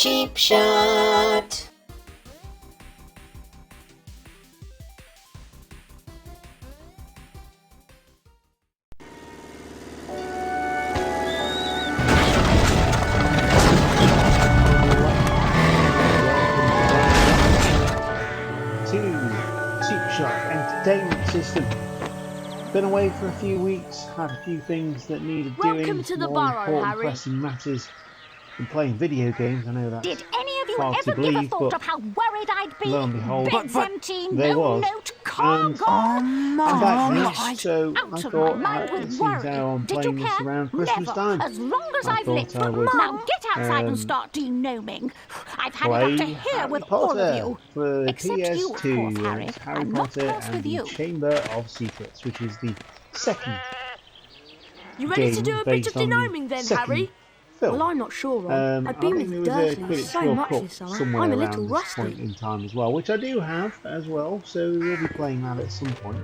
Cheap shot. Entertainment system. Been away for a few weeks, had a few things that needed doing. Welcome to the more burrow, important, Harry. pressing matters than playing video games. I know that's Did any of you hard ever to believe, give a thought but of how worried I'd be? lo and behold, Beds empty, there no was. note, car And gone. I'm back now, I so out I of thought my mind with it seems worry. how I'm Did playing you this care? around Christmas Never. time. As long as I I've thought lived. I would, Now get outside and start denoming. I've had enough to play hear Harry with all of Potter you. for Except you, of PS2. course, Harry. It's Harry I'm not Potter close and with the you. Chamber of Secrets, which is the second You ready to game do a bit based of on the denoming then, second Harry? film. Well, I'm not sure, Ron. I've I been think with there was a Dursley Quidditch so World much Cup this summer. somewhere I'm a around little this point rusty. in time as well, which I do have as well, so we'll be playing that at some point.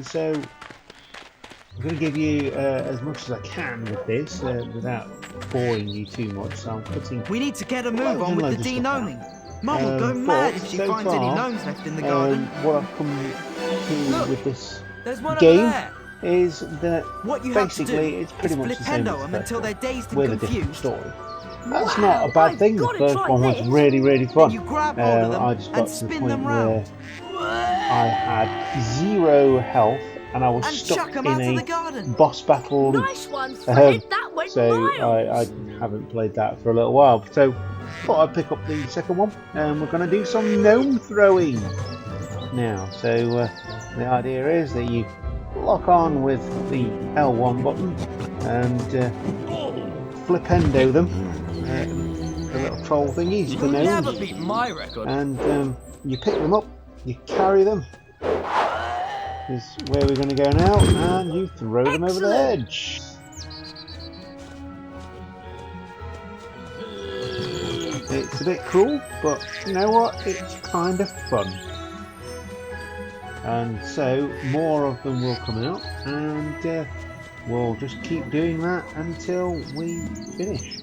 So I'm going to give you as much as I can with this without boring you too much, so I'm putting... We need to get a move on with the denoming. Mum will go mad if she so finds any far, gnomes left in the garden. what I've come to Look, with this There's one game over there. is that What you have to basically do it's pretty is much the same flipendo as them the until first they're one, dazed and with a different confused. story. That's Wow, not a bad I've thing. The gotta first try one was this. really fun. Then you grab hold of them I just got and to the spin point them where round. I had 0 health and I was And stuck chuck them in out of the a garden. boss battle. Nice one, Fred. That went So miles. I haven't played that for a little while. So thought I'd pick up the second one, and we're going to do some gnome throwing now. So the idea is that you lock on with the L1 button and flipendo them. The little troll thingies, the You'll never gnomes, beat my record. and you pick them up, you carry them. Is where we're going to go now, and you throw them over the edge. It's a bit cruel, but you know what? It's kind of fun. And so more of them will come out, and we'll just keep doing that until we finish.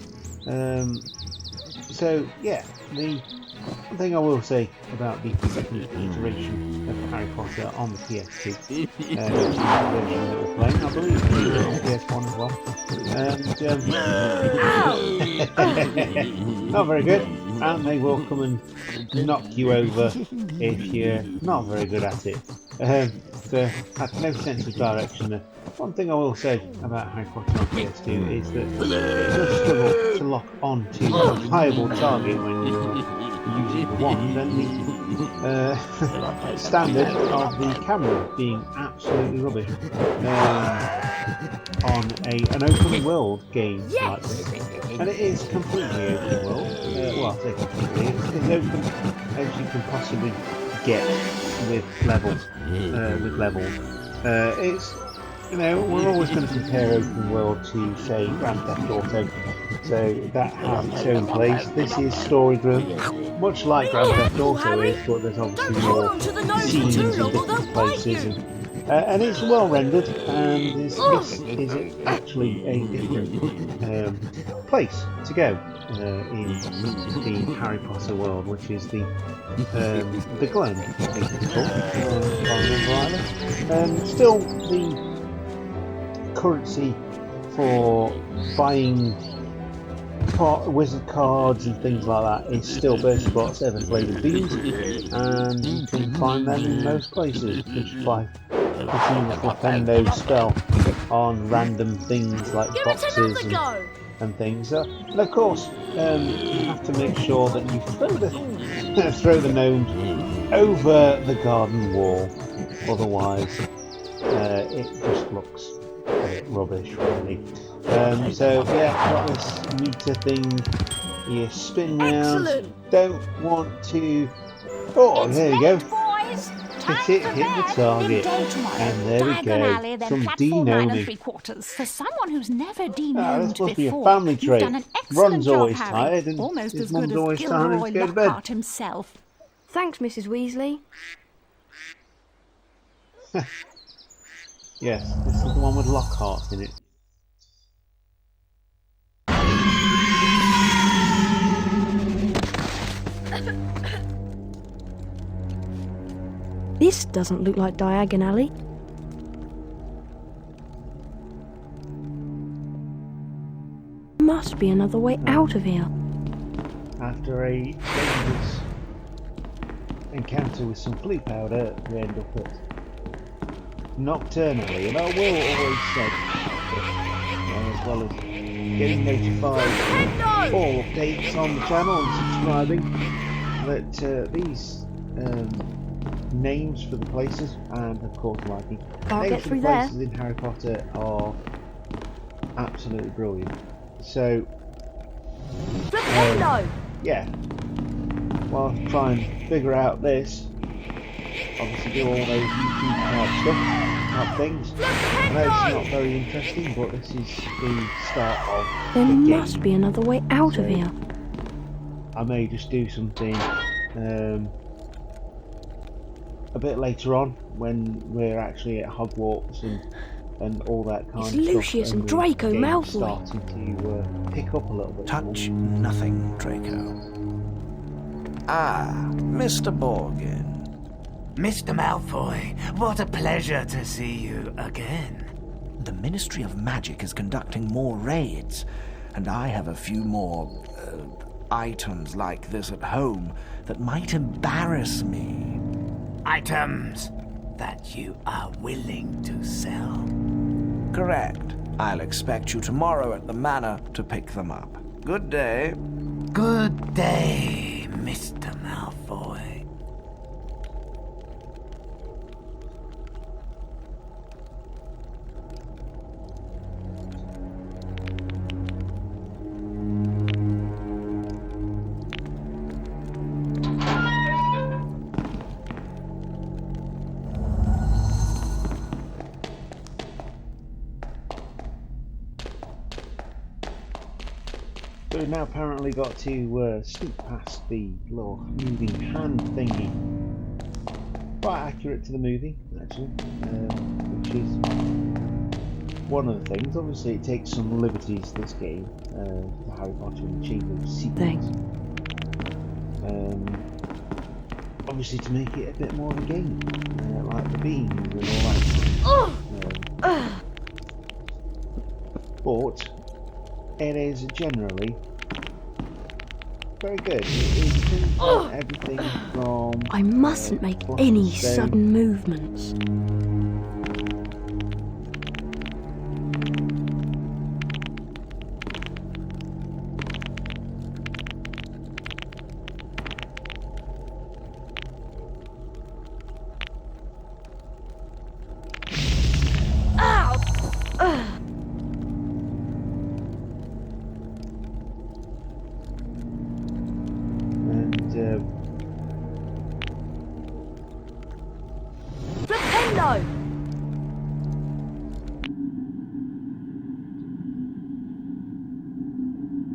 So yeah, the one thing I will say about the second iteration of Harry Potter on the PS2, which is the version that we're playing, I believe it's on PS1 as well, and not very good, and they will come and knock you over if you're not very good at it. So had no sense of direction there. One thing I will say about Harry Potter on PS2 is that it does struggle to lock onto a viable target when you're using the wand, and the standard of the camera being absolutely rubbish on an open world game like this. And it is completely open world. Well, I say completely. It's as open as you can possibly get with levels. It's, you know, we're always going to compare open world to, say, Grand Theft Auto. So that has its own place. This is story driven, much like Grand Theft Auto is, but there's obviously more scenes in different places. And it's well rendered, and this is actually a different place to go in the Harry Potter world, which is the Glen, I think it's called, if I remember rightly. Still, the currency for buying wizard cards and things like that is still Birchbox Everflavoured Beans, and you can find them in most places just by putting a flipendo spell on random things like boxes and things. And of course, you have to make sure that you throw the gnomes over the garden wall, otherwise it just looks a bit rubbish, really. So yeah, got this meter thing. You spin round. Don't want to. Oh, there you go. Hit the target, and there we go. Some denoming. For someone who's never denomed this must be a before, family you've trait. done an excellent Ron's job, always Harry. tired, and Almost his as good mum's as always tired Gilroy to go to bed. Lockhart himself. Thanks, Mrs. Weasley. Yes, this is the one with Lockhart in it. This doesn't look like Diagon Alley. Must be another way out of here. After a dangerous encounter with some flea powder, we end up at Nocturnally, and I will always say, as well as getting notified of all updates on the channel and subscribing, that these names for the places, and of course liking, names for the places in Harry Potter are absolutely brilliant. So, yeah, while I try and figure out this, obviously do all those YouTube type stuff, type things. I know it's not very interesting, but this is the start of the game. There must be another way out of here. I may just do something a bit later on when we're actually at Hogwarts and all that kind of stuff. It's Lucius and Draco Malfoy. Starting to pick up a little bit. Touch nothing, Draco. Ah, Mr. Borgin. Mr. Malfoy, what a pleasure to see you again. The Ministry of Magic is conducting more raids, and I have a few more items like this at home that might embarrass me. Items that you are willing to sell? Correct. I'll expect you tomorrow at the manor to pick them up. Good day. Good day, Mr. Malfoy. So we've now apparently got to sneak past the little moving hand thingy. Quite accurate to the movie, actually, which is one of the things. Obviously it takes some liberties, this game, for Harry Potter and the Chamber of Secrets. Obviously to make it a bit more of a game, like the beams and all that. But it is generally very good. It is everything from... I mustn't make any sudden movements.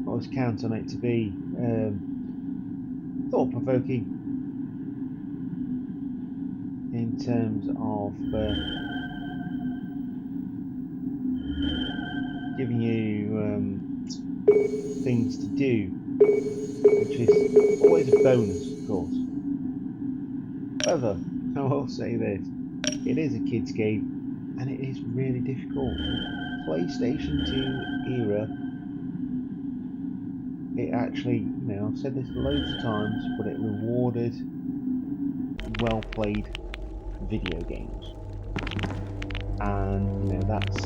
I always count on it to be thought-provoking in terms of giving you things to do, which is always a bonus, of course. However, I will say this, it is a kids game and it is really difficult. PlayStation 2 era, it actually, I've said this loads of times, but it rewarded well played video games. And that's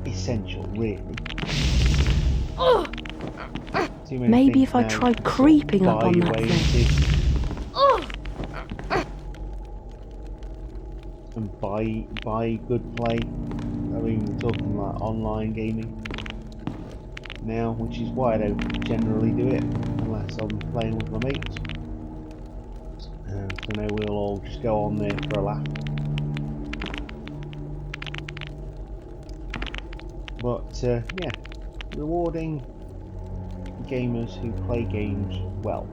essential, really. Maybe if I tried creeping up on that thing. And buy good play. I mean, we're talking like online gaming now, which is why I don't generally do it unless I'm playing with my mates. So now we'll all just go on there for a laugh. But yeah, rewarding gamers who play games well.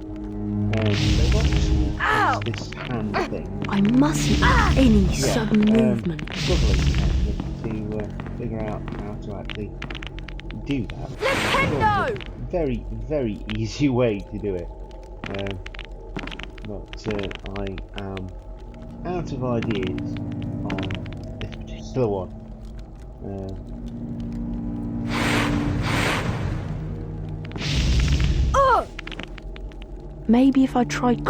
This hand thing. I mustn't make any sudden movement. Struggling to figure out how to actually do that. Nintendo! Very, very easy way to do it. but I am out of ideas on this particular one. Maybe if I tried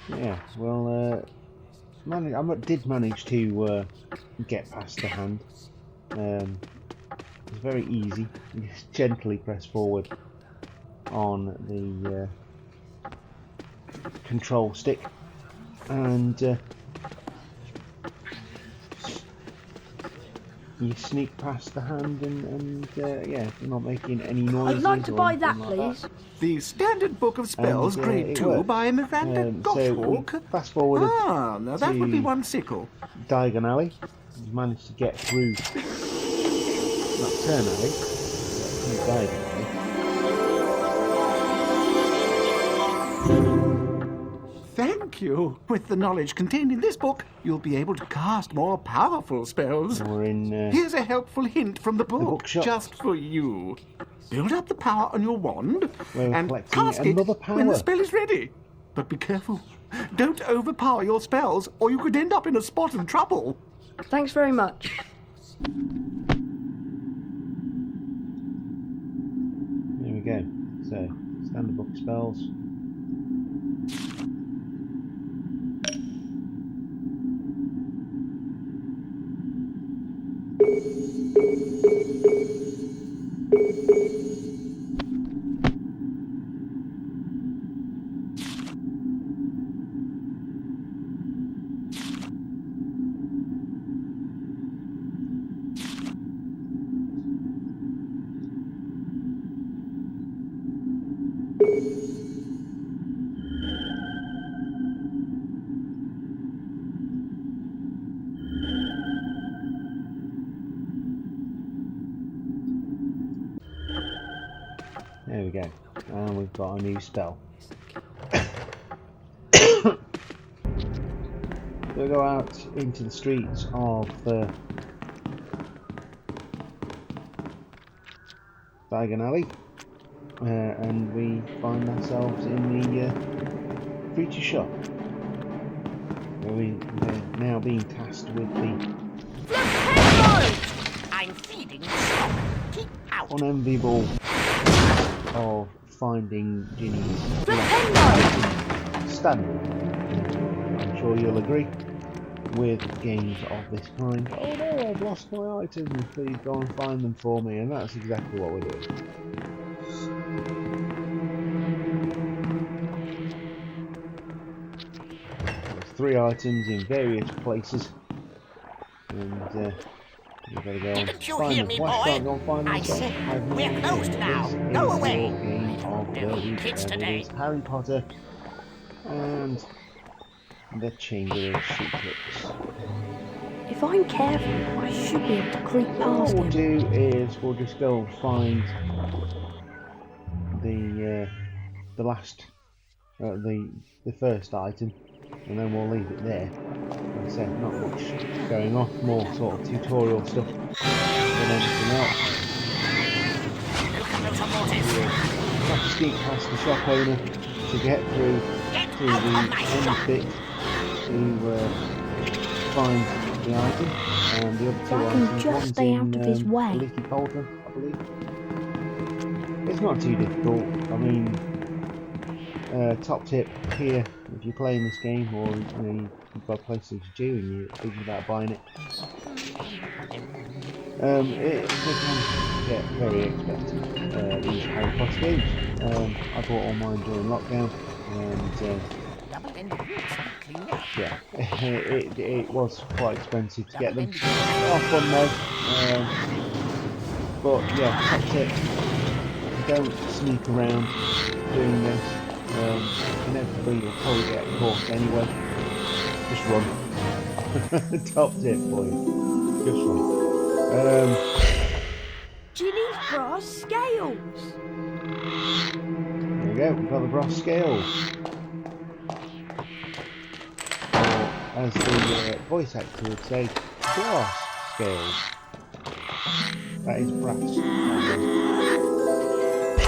Yeah, well, I did manage to get past the hand. It's very easy. You just gently press forward on the control stick, and you sneak past the hand, and yeah, you're not making any noises. I'd like to buy that, like please. That. The Standard Book of Spells, Grade 2, worked. by Miranda So we Goshawk. fast forwarded. Ah, now that would be one sickle. Diagon Alley. You managed to get through. Not Turn Alley. But through Diagon Alley. Thank you. With the knowledge contained in this book, you'll be able to cast more powerful spells. We're in. Here's a helpful hint from the book, bookshop. just for you. Build up the power on your wand and collecting cast it another power. when the spell is ready. But be careful. Don't overpower your spells, or you could end up in a spot of trouble. Thanks very much. There we go. So, Standard Book Spells. There we go. And we've got a new spell. We'll go out into the streets of Diagon Alley, and we find ourselves in the creature shop, where we're now being tasked with the I'm feeding the stock. Keep out. unenviable of finding Ginny's standard. I'm sure you'll agree with games of this kind. Oh no, I've lost my items, please go and find them for me, and that's exactly what we're doing. There's 3 items in various places, and you've got to go and Didn't you find hear them. me, Why boy? can't go and find them? I yourself? said, I've no we're idea. closed now. This Go is away. your game of No the week, kids and today. it is Harry Potter and the Chamber of Secrets. If I'm careful, I should be able to creep What past we'll him. do is we'll just go and find the first item, and then we'll leave it there. Like I said, not much going on, more sort of tutorial stuff than anything else. We'll have to sneak past the shop owner to get through to the end bit to find the item, and the other 2 If I can items, just one's stay in out of his way. a leaky cauldron, I believe. It's not too difficult. I mean, top tip here, if you're playing this game, or you've got PlayStation 2 and you're thinking about buying it, they can get very expensive, these Harry Potter games. I bought all mine during lockdown, and yeah, it was quite expensive to get them. Off one though, but yeah, top tip: don't sneak around doing this. Inevitably you'll probably get caught anyway. Just run. Top tip for you. Just run. Ginny's brass scales. There we go, we've got the brass scales. Or, as the voice actor would say, brass scales. That is brass.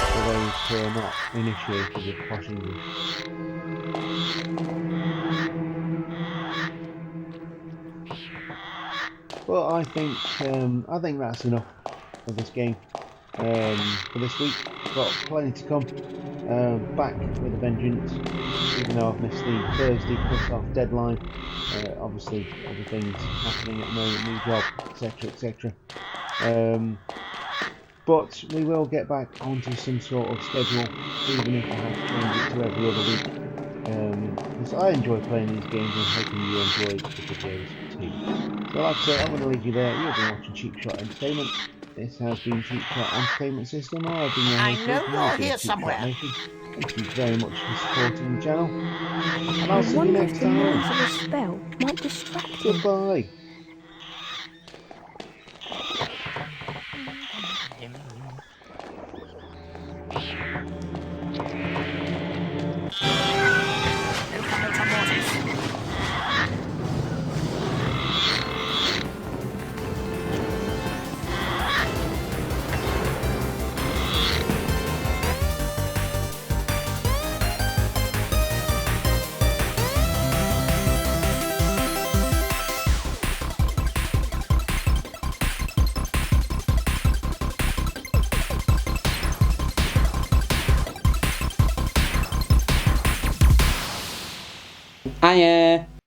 For those who are not initiated with posh English. But I think that's enough for this game for this week. Got plenty to come. Back with a vengeance, even though I've missed the Thursday cut-off deadline. Obviously, everything's happening at the moment, new job, etc., etc. But we will get back onto some sort of schedule, even if I have to change it to every other week. Because I enjoy playing these games and hoping you enjoy the videos too. So like I say, I'm going to leave you there. You've been watching Cheap Shot Entertainment. This has been Cheap Shot Entertainment System. I've been your host. I know you're here somewhere. Thank you very much for supporting the channel. And I'll I see you wonder next if the noise time. of a spell might distract him. Goodbye. Hiya!